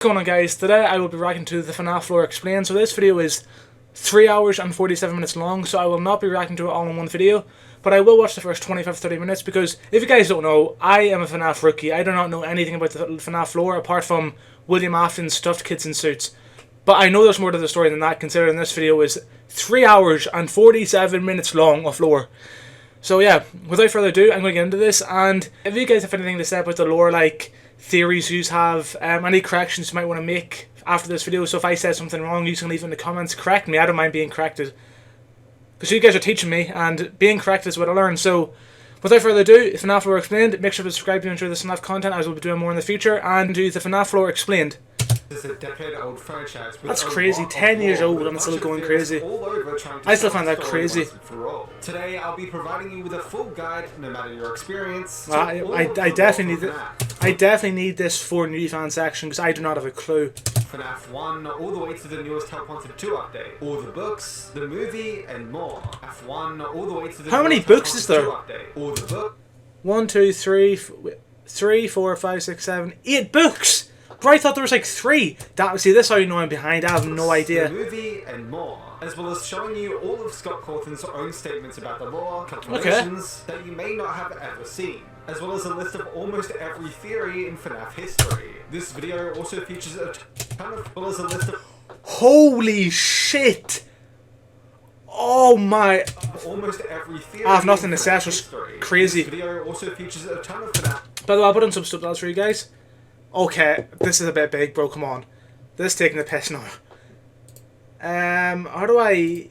What's going on, guys? Today I will be reacting to the FNAF Lore Explained. So this video is 3 hours and 47 minutes long, so I will not be reacting to it all in one video, but I will watch the first 25-30 minutes because if you guys don't know, I am a FNAF rookie. I do not know anything about the FNAF lore apart from William Afton's stuffed kids in suits. But I know there's more to the story than that, considering this video is 3 hours and 47 minutes long of lore. So yeah, without further ado, I'm going to get into this, and if you guys have anything to say about the lore, like theories you have, any corrections you might want to make after this video, so if I said something wrong, you can leave it in the comments, correct me, I don't mind being corrected. Because you guys are teaching me, and being correct is what I learn. So without further ado, if FNAF Lore Explained, make sure to subscribe if you enjoy this FNAF content, as we'll be doing more in the future, and do the FNAF Lore Explained. It's a decade-old franchise. That's crazy. 10 years old and it's still going crazy. I still find that crazy. Today, I'll be providing you with a full guide, no matter your experience. I definitely need this for new fan section because I do not have a clue. FNAF 1 all the way to the newest Help Wanted 2 update, all the books, the movie, and more. FNAF 1 all the way to the How many books is there? All the books. 1, 2, 3, 4, 5, 6, 7, 8 books. Bro, I thought there was like 3. See, this is how you know I'm behind. I have no idea. The movie and more, as well as showing you all of Scott Cawthon's own statements about the lore, calculations that you may not have ever seen, as well as a list of almost every theory in FNAF history. This video also features a ton of, as well as a list of holy shit! Oh my! Almost every theory. I have nothing to say. It's just crazy. This video also features a ton of FNAF. By the way, I'll put in some subtitles for you guys. Okay, this is a bit big, bro. Come on, this is taking the piss now. How do I?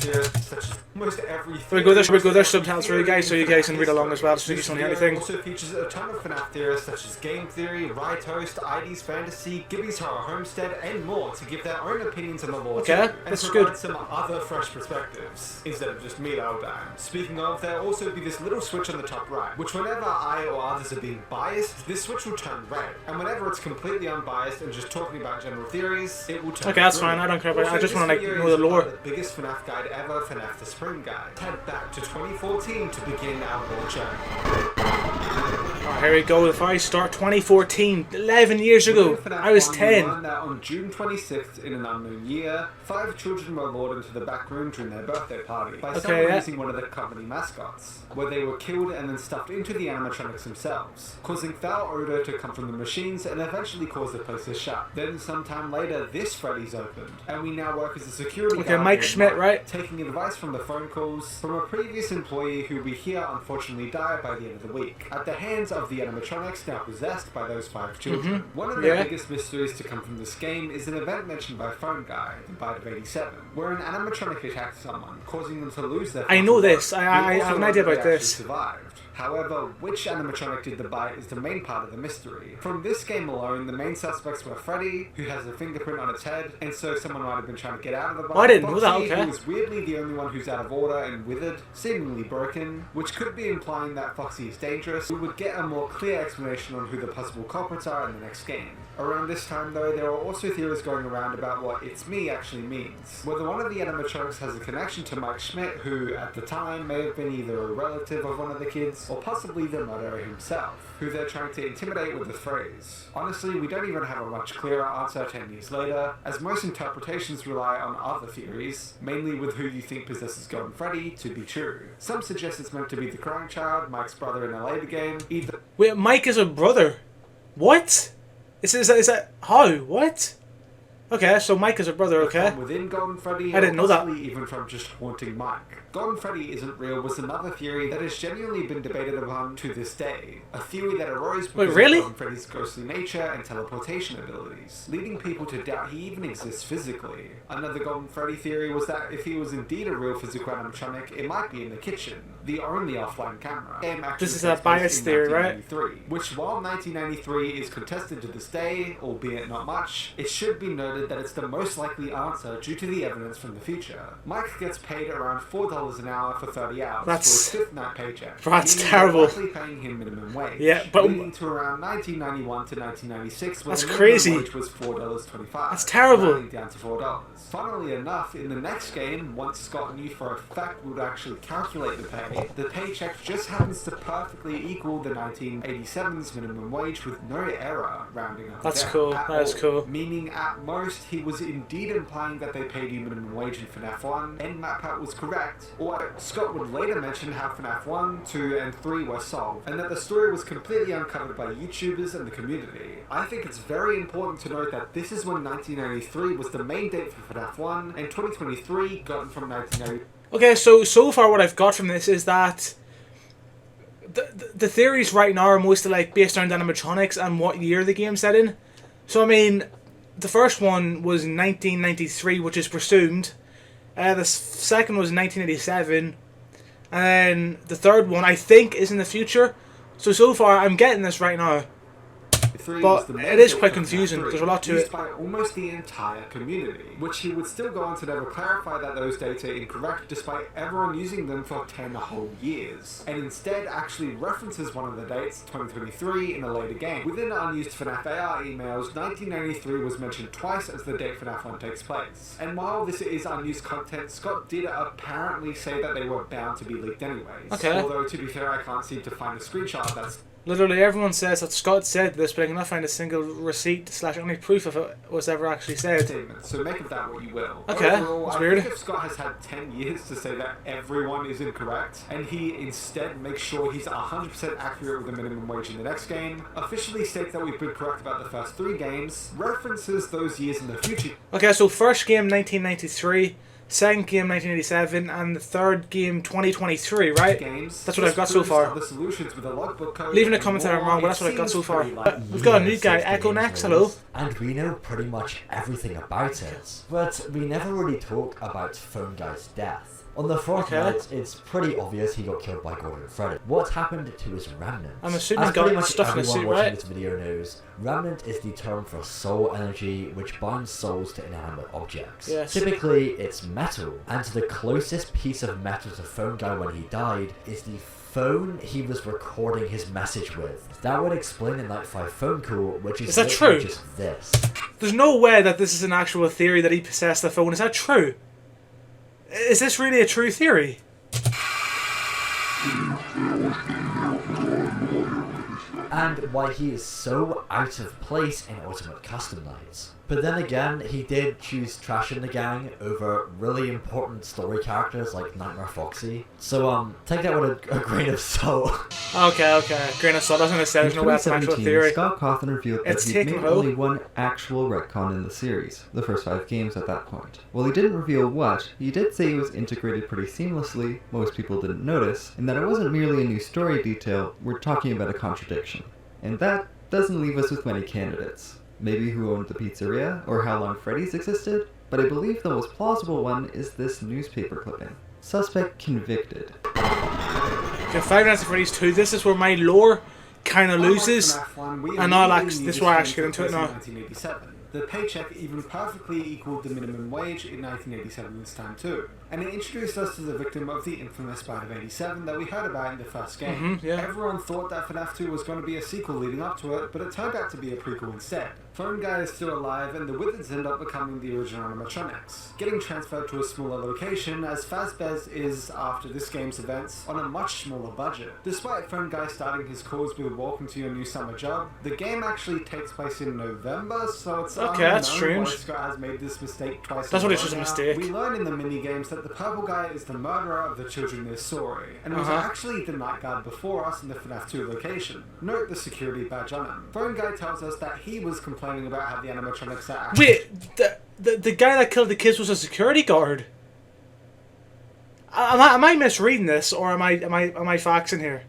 Yeah, such as almost every we go there subtitles for you guys so you guys can read along as well, so you don't hear anything. Also features a ton of FNAF theorists such as Game Theory, Ride Toast, ID's Fantasy, Gibby's Horror Homestead, and more to give their own opinions on the lore okay, too, that's and good. Some other fresh perspectives instead of just me the whole time. Speaking of, there'll also be this little switch on the top right, which whenever I or others are being biased, this switch will turn red, and whenever it's completely unbiased and just talking about general theories, it will turn okay, that's green. fine. I don't care about it. I just want to know the lore. The biggest FNAF guide ever, FNAF the Spring Guide. Head back to 2014 to begin our lore journey. Alright, here we go. If I start 2014, 11 years ago, I was 10. Learned that on June 26th in an unknown year, 5 children were lured into the back room during their birthday party by someone using one of the company mascots, where they were killed and then stuffed into the animatronics themselves, causing foul odor to come from the machines and eventually cause the place to shut. Then sometime later, this Freddy's opened, and we now work as a security guard. Okay, Mike Schmidt, right? Taking advice from the phone calls from a previous employee who we hear unfortunately died by the end of the week, at the hands of the animatronics now possessed by those 5 children. One of the biggest mysteries to come from this game is an event mentioned by Phone Guy, the Bite of 87, where an animatronic attacked someone, causing them to lose their I know this. I have an idea about this. Survived. However, which animatronic did the bite is the main part of the mystery. From this game alone, the main suspects were Freddy, who has a fingerprint on its head, and so someone might have been trying to get out of the bite. I didn't know that, okay. Who was weirdly the only one who's out of order and withered, seemingly broken, which could be implying that Foxy is dangerous. We would get a more clear explanation on who the possible culprits are in the next game. Around this time though, there are also theories going around about what "it's me" actually means. Whether one of the animatronics has a connection to Mike Schmidt, who at the time may have been either a relative of one of the kids, or possibly the murderer himself, who they're trying to intimidate with the phrase. Honestly, we don't even have a much clearer answer 10 years later, as most interpretations rely on other theories, mainly with who you think possesses Golden Freddy, to be true. Some suggest it's meant to be the crying child, Mike's brother in LA the game, either— Wait, Mike is a brother? What? Is that how? What? Okay, so Mike is a brother, okay. From within Golden Freddy, I didn't know that. Even from just haunting Mike. Golden Freddy isn't real was another theory that has genuinely been debated upon to this day. A theory that arose because of Golden Freddy's ghostly nature and teleportation abilities, leading people to doubt he even exists physically. Another Golden Freddy theory was that if he was indeed a real physical animatronic, it might be in the kitchen, the only offline camera. This is a biased theory, right? Which, while 1993 is contested to this day, albeit not much, it should be noted that it's the most likely answer due to the evidence from the future. Mike gets paid around $4 an hour for 30 hours for his 5th night paycheck. That's terrible. Likely paying him minimum minimum wage. Yeah, but leading to around 1991 to 1996, when that's the crazy. minimum wage was $4.25. That's terrible. Rounding down to $4. Funnily enough, in the next game, once Scott knew for a fact we would actually calculate the paycheck just happens to perfectly equal the 1987's minimum wage with no error, rounding up. That's cool. That is cool. Meaning, at most, he was indeed implying that they paid you minimum wage in FNAF 1, and that part was correct. Or Scott would later mention how FNAF 1, 2, and 3 were solved, and that the story was completely uncovered by YouTubers and the community. I think it's very important to note that this is when 1993 was the main date for FNAF 1, and 2023 gotten from 1990. Okay, so far what I've got from this is that the theories right now are mostly like based around animatronics and what year the game's set in. So I mean, the first one was 1993, which is presumed. The second was 1987, and then the third one I think is in the future. So far I'm getting this right now. But it is quite confusing. There's a lot to it. By almost the entire community, which he would still go on to never clarify that those dates are incorrect, despite everyone using them for 10 whole years, and instead actually references one of the dates, 2023, in a later game. Within unused FNAF AR emails, 1993 was mentioned twice as the date FNAF 1 takes place. And while this is unused content, Scott did apparently say that they were bound to be leaked anyways. Okay. Although, to be fair, I can't seem to find a screenshot that's... Literally everyone says that Scott said this, but I cannot find a single receipt / any proof of it was ever actually said. So make of that what you will. Okay, Overall, that's I weird. think if Scott has had 10 years to say that everyone is incorrect, and he instead makes sure he's 100% accurate with the minimum wage in the next game, officially states that we've been correct about the first 3 games, references those years in the future. Okay, so first game 1993. Second game 1987, and the third game 2023, right? That's what I've got so far. Leave in the comments if I'm wrong, but that's what I've got so far. We've got a new guy, Echo next, hello. And we know pretty much everything about it, but we never really talk about Phone Guy's death. On the fortnight, it's pretty obvious he got killed by Gordon Freddy. What happened to his remnant? I'm assuming As pretty much stuff in the everyone suit, watching right? this video knows, remnant is the term for soul energy which binds souls to inanimate objects. Yes. Typically, it's metal, and the closest piece of metal to Phone Guy when he died is the phone he was recording his message with. That would explain the Night 5 phone call, which is that true? just this. There's no way that this is an actual theory that he possessed the phone. Is that true? Is this really a true theory? And why he is so out of place in Ultimate Custom Nights. But then again, he did choose trashing the gang over really important story characters like Nightmare Foxy. So take that with a grain of salt. Okay. Grain of salt. I was going to say there's no way that's an actual theory. Scott Cawthon revealed that It's he'd taken made hold. only one actual retcon in the series, the first 5 games at that point. While he didn't reveal what, he did say it was integrated pretty seamlessly, most people didn't notice, and that it wasn't merely a new story detail, we're talking about a contradiction. And that doesn't leave us with many candidates. Maybe who owned the pizzeria, or how long Freddy's existed, but I believe the most plausible one is this newspaper clipping. Suspect convicted. Okay, Five Nights at Freddy's 2, this is where my lore kind of loses, and this is where I actually get into it now. 1987. The paycheck even perfectly equaled the minimum wage in 1987 this time too. And it introduced us to the victim of the infamous Bite of 87 that we heard about in the first game. Yeah. Everyone thought that FNAF 2 was going to be a sequel leading up to it, but it turned out to be a prequel instead. Phone Guy is still alive, and the Wizards end up becoming the original animatronics, getting transferred to a smaller location as Fazbear's is, after this game's events, on a much smaller budget. Despite Phone Guy starting his calls with "Welcome to your new summer job," the game actually takes place in November, so it's Okay, that's strange. why Scott has made this mistake twice. That's in what a it's just a row now. mistake. We learn in the mini games that the purple guy is the murderer of the children in this story, and was actually the night guard before us in the FNAF 2 location. Note the security badge on him. Phone Guy tells us that he was complaining about how the animatronics are. Wait, the guy that killed the kids was a security guard? Am I misreading this, or am I faxing here?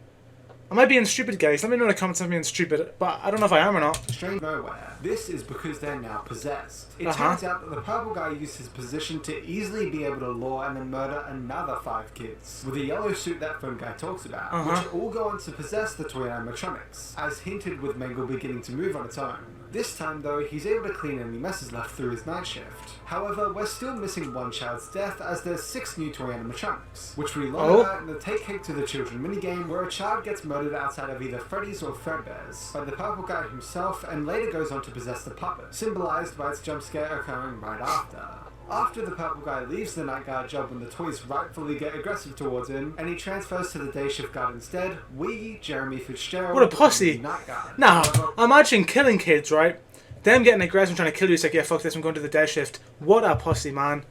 Am I being stupid, guys? Let me know in the comments if I'm being stupid, but I don't know if I am or not. Strange nowhere. This is because they're now possessed. It turns out that the purple guy used his position to easily be able to lure and then murder another 5 kids with a yellow suit that phone guy talks about, which all go on to possess the toy animatronics, as hinted with Mangle beginning to move on its own. This time though, he's able to clean any messes left through his night shift. However, we're still missing one child's death, as there's 6 new toy animatronics, which we learn about in the Take Cake to the Children minigame, where a child gets murdered outside of either Freddy's or Fredbear's by the purple guy himself, and later goes on to possess the puppet, symbolized by its jump scare occurring right after. After the purple guy leaves the night guard job when the toys rightfully get aggressive towards him, and he transfers to the day shift guard instead, we, Jeremy Fitzgerald, what a pussy! Night guard. Now, imagine killing kids, right? Them getting aggressive and trying to kill you, it's like, yeah, fuck this, I'm going to the day shift. What a pussy, man.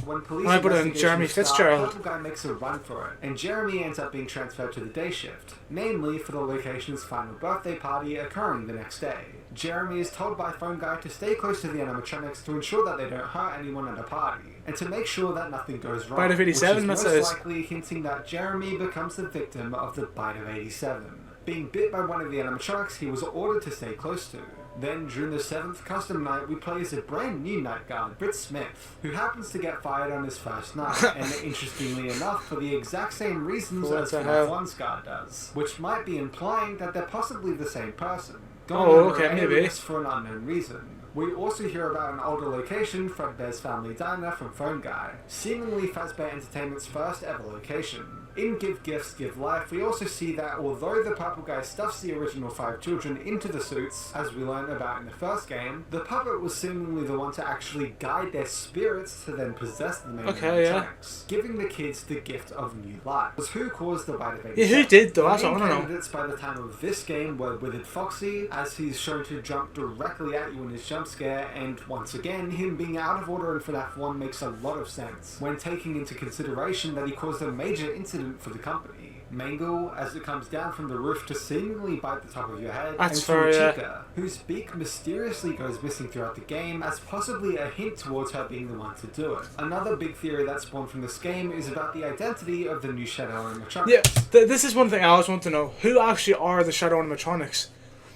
When police I put in Jeremy Fitzgerald. The purple guy makes a run for it, and Jeremy ends up being transferred to the day shift, namely for the location's final birthday party occurring the next day. Jeremy is told by Phone Guy to stay close to the animatronics to ensure that they don't hurt anyone at a party, and to make sure that nothing goes wrong, Bite of 87, which is that most says. likely hinting that Jeremy becomes the victim of the Bite of 87. Being bit by one of the animatronics he was ordered to stay close to. Then, during the 7th custom night, we play as a brand new night guard, Britt Smith, who happens to get fired on his first night, and interestingly enough, for the exact same reasons as FNAF 1's guard does, which might be implying that they're possibly the same person. Maybe. For an unknown reason. We also hear about an older location, Fredbear's Family Diner from Phone Guy, seemingly Fazbear Entertainment's first ever location. In Give Gifts, Give Life, we also see that although the purple guy stuffs the original 5 children into the suits, as we learned about in the first game, the puppet was seemingly the one to actually guide their spirits to then possess the main animatronics, giving the kids the gift of new life. Was who caused the Bite of 87? Yeah, who did though? That's The what I main want to know. candidates by the time of this game were Withered Foxy, as he's shown to jump directly at you in his jump scare, and once again, him being out of order in FNAF 1 makes a lot of sense, when taking into consideration that he caused a major incident for the company. Mangle, as it comes down from the roof to seemingly bite the top of your head, That's and fair, Chica, whose beak mysteriously goes missing throughout the game, as possibly a hint towards her being the one to do it. Another big theory that spawned from this game is about the identity of the new Shadow animatronics. Yeah, this is one thing I always want to know. Who actually are the Shadow animatronics?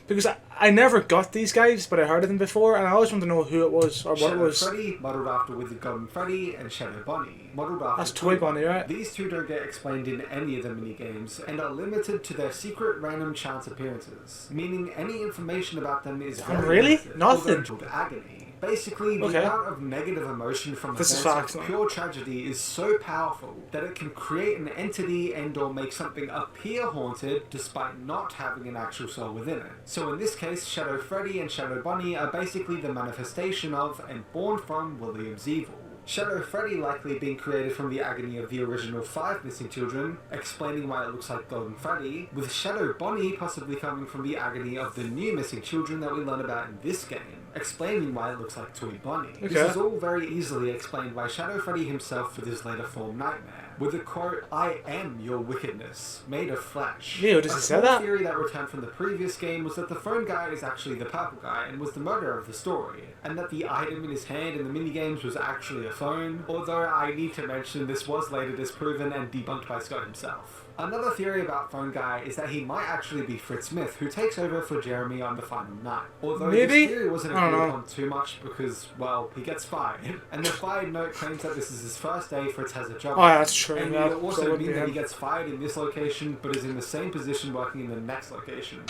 Because I never got these guys, but I heard of them before, and I always want to know who it was, or what Shadow it was. Freddy, modelled after Withered Golden Freddy, and Shadow Bonnie, modelled after That's Toy Bonnie, right? These two don't get explained in any of the minigames, and are limited to their secret random chance appearances, meaning any information about them is very really? limited, Nothing. although called agony. Basically, the Okay. amount of negative emotion from This is events facts, of man. pure tragedy is so powerful that it can create an entity and or make something appear haunted despite not having an actual soul within it. So in this case, Shadow Freddy and Shadow Bonnie are basically the manifestation of and born from William's evil. Shadow Freddy likely being created from the agony of the original 5 missing children, explaining why it looks like Golden Freddy, with Shadow Bonnie possibly coming from the agony of the new missing children that we learn about in this game, explaining why it looks like Toy Bonnie. Okay. This is all very easily explained by Shadow Freddy himself with his later form Nightmare, with the quote, "I am your wickedness, made of flesh." Ew, does he say that? A theory that returned from the previous game was that the phone guy is actually the purple guy and was the murderer of the story, and that the item in his hand in the minigames was actually a phone, although I need to mention this was later disproven and debunked by Scott himself. Another theory about Phone Guy is that he might actually be Fritz Smith, who takes over for Jeremy on the final night. Although Maybe? this theory wasn't I don't agreed know. upon too much because, well, he gets fired. And the fired note claims that this is his first day Fritz has a job. Oh, yeah, that's true. And Yeah, it will so it also would mean be that he him. gets fired in this location, but is in the same position working in the next location.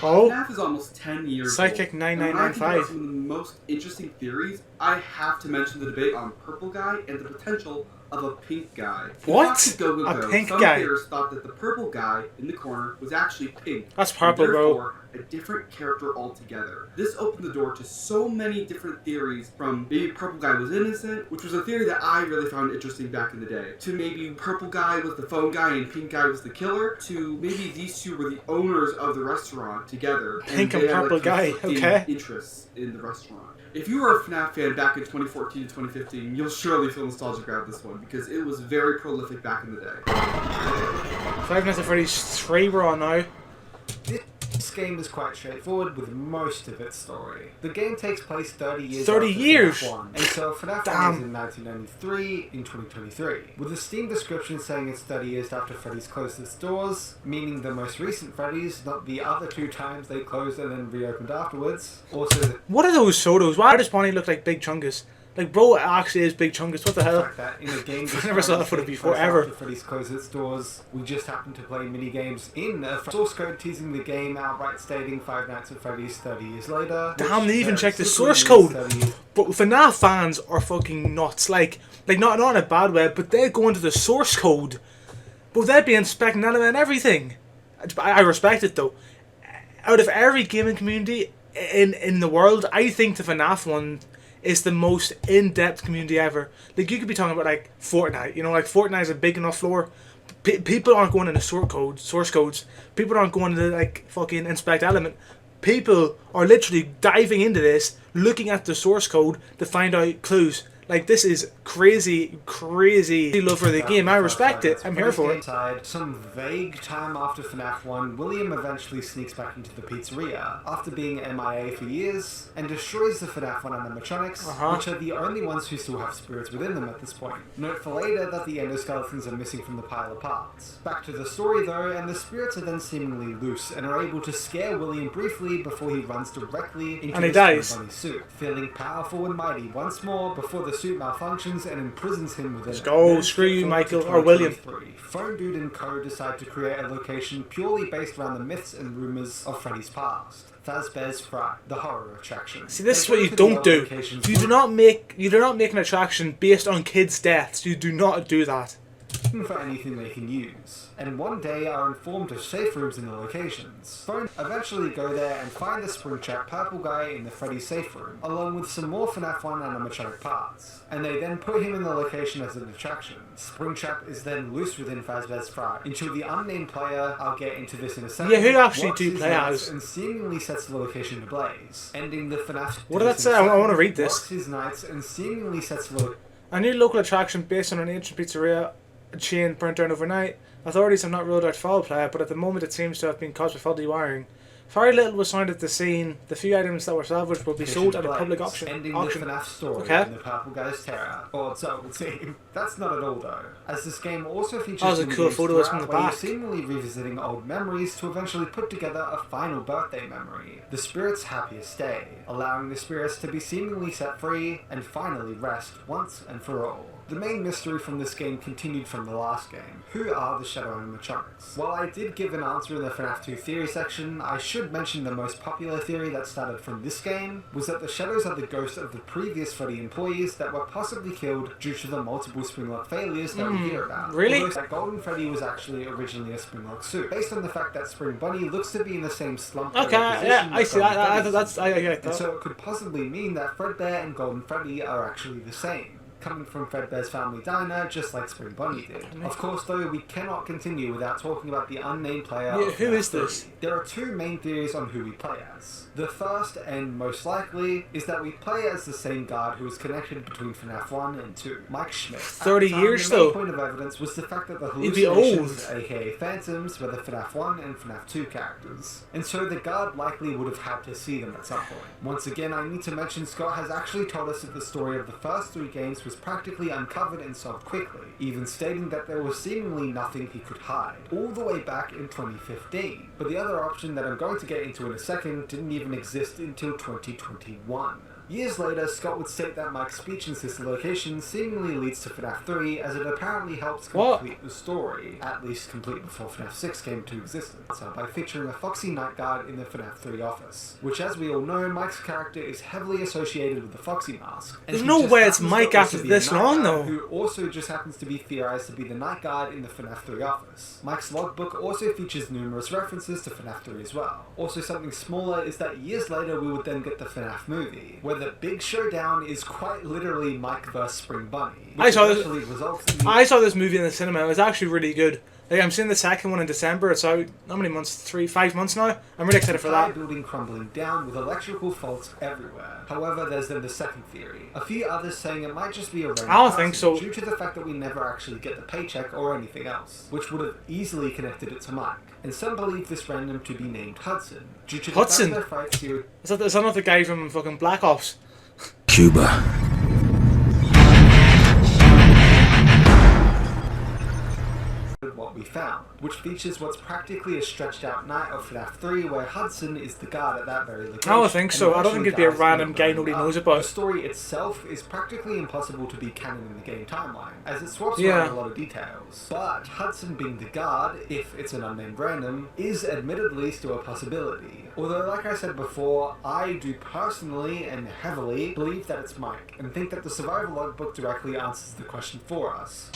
Oh, FNAF is almost 10 years Psychic old. And when I think 9995. about some of the most interesting theories, I have to mention the debate on Purple Guy and the potential of a Pink Guy. In What? Fox's Go Go A Go, pink some guy? theorists thought that the Purple Guy in the corner was actually pink. That's purple, and bro. therefore, a different character altogether. This opened the door to so many different theories, from maybe Purple Guy was innocent, which was a theory that I really found interesting back in the day, to maybe Purple Guy was the phone guy and Pink Guy was the killer, to maybe these two were the owners of the restaurant together. Pink and they had, Purple Guy, conflicting okay. interests in the restaurant. If you were a FNAF fan back in 2014 to 2015, you'll surely feel nostalgic about this one, because it was very prolific back in the day. Five Nights at Freddy's 3 we're on now. This This game is quite straightforward with most of its story. The game takes place 30 years 30 after years? FNAF 1, and so FNAF 1 is in 1993 in 2023, with a Steam description saying it's 30 years after Freddy's closed its doors, meaning the most recent Freddy's, not the other 2 times they closed and then reopened afterwards. Also, What are those photos? Why does Bonnie look like Big Chungus? Like, bro, it actually is Big Chungus. What the the hell? fact that in a game I never saw that footage before, after ever. Freddy's closed its doors, we just happened to play mini games in a source code teasing the game, outright stating Five Nights at Freddy's 30 years later. Damn, they even checked the explicitly source code. means 30 years. But FNAF fans are fucking nuts. Like not in a bad way, but they go into the source code. But they'd be inspecting that and everything. I respect it though. Out of every gaming community in the world, I think the FNAF one is the most in-depth community ever. Like, you could be talking about like Fortnite. You know, like Fortnite is a big enough floor. People aren't going into source codes. People aren't going to like fucking inspect element. People are literally diving into this, looking at the source code to find out clues. Like, this is crazy love for the game. I respect it. I'm here for it. Inside, some vague time after FNAF 1, William eventually sneaks back into the pizzeria after being MIA for years and destroys the FNAF 1 animatronics, which are the only ones who still have spirits within them at this point. Note for later that the endoskeletons are missing from the pile of parts. Back to the story though, and the spirits are then seemingly loose and are able to scare William briefly before he runs directly into And he the dies. Spring Bunny suit, feeling powerful and mighty once more before the suit malfunctions and imprisons him within. Let's go. Screw you, Michael or William. Phone Dude and Co. decide to create a location purely based around the myths and rumours of Freddy's past. Fazbear's Fright, the horror attraction. See, this is what you don't do. You do not make an attraction based on kids' deaths. You do not do that. For anything they can use, and one day are informed of safe rooms in the locations. Phone eventually go there and find the Springtrap purple guy in the Freddy safe room, along with some more FNAF 1 animatronic parts, and they then put him in the location as an attraction. Springtrap is then loose within Fazbear's Fright until the unnamed player, I'll get into this in a second, Yeah, who actually walks do his play knights as? and seemingly sets the location ablaze, ending the FNAF. What did that say? I want to read this. Walks his knights and seemingly sets the A new local attraction based on an ancient pizzeria chain burnt down overnight. Authorities have not ruled out foul play, but at the moment it seems to have been caused by faulty wiring. Very little was found at the scene. The few items that were salvaged will be sold at a public auction. Ending the FNAF story Okay. in the Purple Guy's terror. Or so it would seem. That's not at all though, as this game also features Oh, there's a mini cool games photo from the throughout where you're back. seemingly revisiting old memories to eventually put together a final birthday memory. The spirit's happiest day, allowing the spirits to be seemingly set free and finally rest once and for all. The main mystery from this game continued from the last game. Who are the Shadow animatronics? While I did give an answer in the FNAF 2 theory section, I should mention the most popular theory that started from this game was that the Shadows are the ghosts of the previous Freddy employees that were possibly killed due to the multiple Springlock failures that we hear about. really? Although that Golden Freddy was actually originally a Springlock suit, based on the fact that Spring Bunny looks to be in the same slump. Okay, yeah, I see that. I get And that. so it could possibly mean that Fredbear and Golden Freddy are actually the same, coming from Fredbear's family diner, just like Spring Bunny did. Of course, though, we cannot continue without talking about the unnamed player. Yeah, of who FNAF is this? 3. There are two main theories on who we play as. The first, and most likely, is that we play as the same guard who is connected between FNAF 1 and 2, Mike Schmidt. At 30 the time, years, the main though. point of evidence was the fact that the He'd be hallucinations, old. aka phantoms, were the FNAF 1 and FNAF 2 characters. And so the guard likely would have had to see them at some point. Once again, I need to mention Scott has actually told us that the story of the first 3 games was practically uncovered and solved quickly, even stating that there was seemingly nothing he could hide, all the way back in 2015. But the other option that I'm going to get into in a second didn't even exist until 2021. Years later, Scott would state that Mike's speech in sister location seemingly leads to FNAF 3, as it apparently helps complete the story, at least complete before FNAF 6 came into existence, by featuring a foxy night guard in the FNAF 3 office, which, as we all know, Mike's character is heavily associated with the Foxy mask. And There's he no just way it's happens to Mike also after be a this night long, guard though. Who also just happens to be theorized to be the night guard in the FNAF 3 office. Mike's logbook also features numerous references to FNAF 3 as well. Also, something smaller is that years later we would then get the FNAF movie, where the big showdown is quite literally Mike vs Spring Bunny. I saw this- eventually results in I saw this movie in the cinema. It was actually really good. Like, I'm seeing the second one in December. It's out, how many months? 5 months now? I'm really excited for Entire that. building crumbling down with electrical faults everywhere. However, there's then the second theory. A few others saying it might just be a random I don't think person so. due to the fact that we never actually get the paycheck or anything else, which would have easily connected it to Mike. And some believe this random to be named Hudson, due to the Hudson? fact that fights here. Is that not the guy from fucking Black Ops? Cuba. What we found, which features what's practically a stretched out night of FNAF 3 where Hudson is the guard at that very location. I don't think so. I don't think it'd be a random guy nobody knows about. The story itself is practically impossible to be canon in the game timeline, as it swaps Yeah. around a lot of details. But Hudson being the guard, if it's an unnamed random, is admittedly still a possibility. Although, like I said before, I do personally and heavily believe that it's Mike, and think that the survival logbook directly answers the question for us.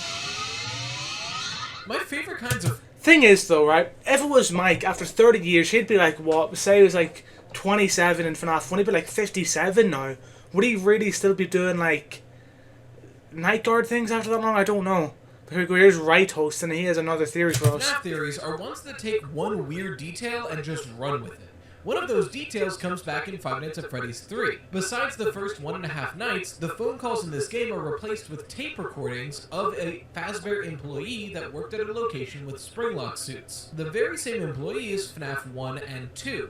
My favorite kinds of Thing is, though, right? If it was Mike, after 30 years, he'd be like, what? Say he was like 27 in FNAF 1, he'd be like 57 now. Would he really still be doing, like, night guard things after that long? I don't know. Here we go, here's Right Host, and he has another theory for us. FNAF theories are ones that take one weird detail and just run with it. One of those details comes back in Five Nights at Freddy's 3. Besides the first 1.5 nights, the phone calls in this game are replaced with tape recordings of a Fazbear employee that worked at a location with springlock suits. The very same employee is FNAF 1 and 2.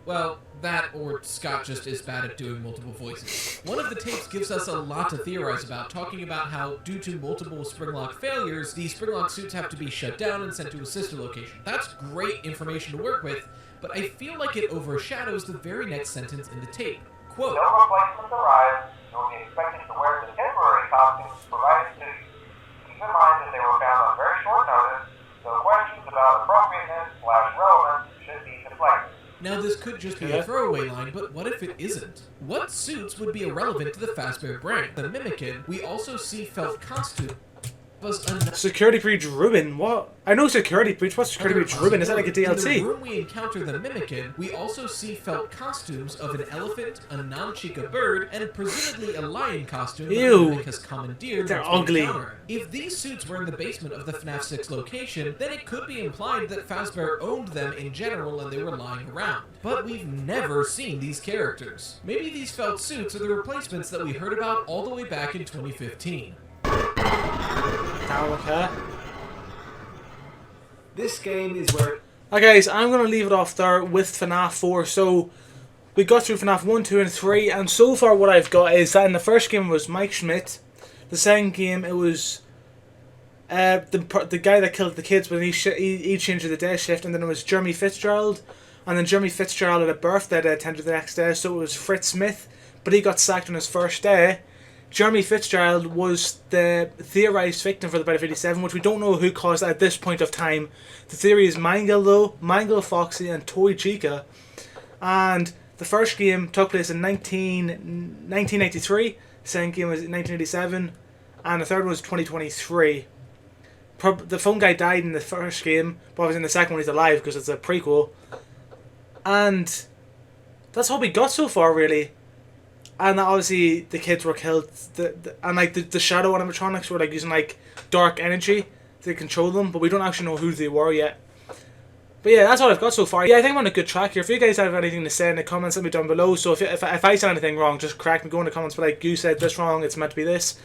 Well, that or Scott just is bad at doing multiple voices. One of the tapes gives us a lot to theorize about, talking about how, due to multiple springlock failures, the springlock suits have to be shut down and sent to a sister location. That's great information to work with, but I feel like it overshadows the very next sentence in the tape. Quote, No replacements arrive. You will be expected to wear the temporary costumes provided to you. Keep in mind that they were found on very short notice, so questions about appropriateness/relevance should be deflected. now this could just be a throwaway line, but what if it isn't? What suits would be irrelevant to the Fazbear brand? The Mimikin, we also see felt costume was another Security Breach Ruin? What? I know Security Breach. What's Security Breach Ruin? Is that like a In the DLC? room we encounter the Mimikin, we also see felt costumes of an elephant, a non-chica bird, and presumably a lion costume that Ew. the Mimic has commandeered. They're once we ugly. encounter him. If these suits were in the basement of the FNAF 6 location, then it could be implied that Fazbear owned them in general and they were lying around. But we've never seen these characters. Maybe these felt suits are the replacements that we heard about all the way back in 2015. Okay. This game is where Alright guys, I'm going to leave it off there with FNAF 4. So, we got through FNAF 1, 2 and 3, and so far what I've got is that in the first game was Mike Schmidt. The second game it was the guy that killed the kids when he changed to the day shift, and then it was Jeremy Fitzgerald. And then Jeremy Fitzgerald had a birthday to attend to the next day, so it was Fritz Smith, but he got sacked on his first day. Jeremy Fitzgerald was the theorised victim for the Bite of 87, which we don't know who caused that at this point of time. The theory is Mangle though, Mangle, Foxy and Toy Chica. And the first game took place in 1993, the second game was 1987, and the third one was 2023. The phone guy died in the first game, but obviously in the second one he's alive because it's a prequel. And that's all we got so far really. And obviously the kids were killed, and like the shadow animatronics were like using like dark energy to control them, but we don't actually know who they were yet. But yeah, that's all I've got so far. Yeah, I think I'm on a good track here. If you guys have anything to say in the comments, let me down below. So if I said anything wrong, just correct me, go in the comments, but like, you said this wrong, it's meant to be this.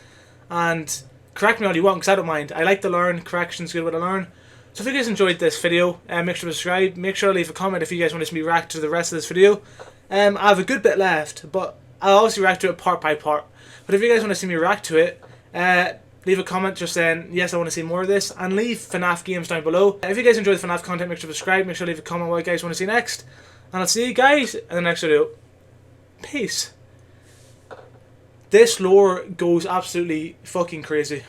And correct me all you want, because I don't mind. I like to learn, correction's good way to learn. So if you guys enjoyed this video, make sure to subscribe, make sure to leave a comment if you guys want to see me react to the rest of this video. I have a good bit left, but I'll obviously react to it part by part. But if you guys want to see me react to it, leave a comment just saying, yes, I want to see more of this, and leave FNAF games down below. If you guys enjoy the FNAF content, make sure to subscribe, make sure to leave a comment what you guys want to see next. And I'll see you guys in the next video. Peace. This lore goes absolutely fucking crazy.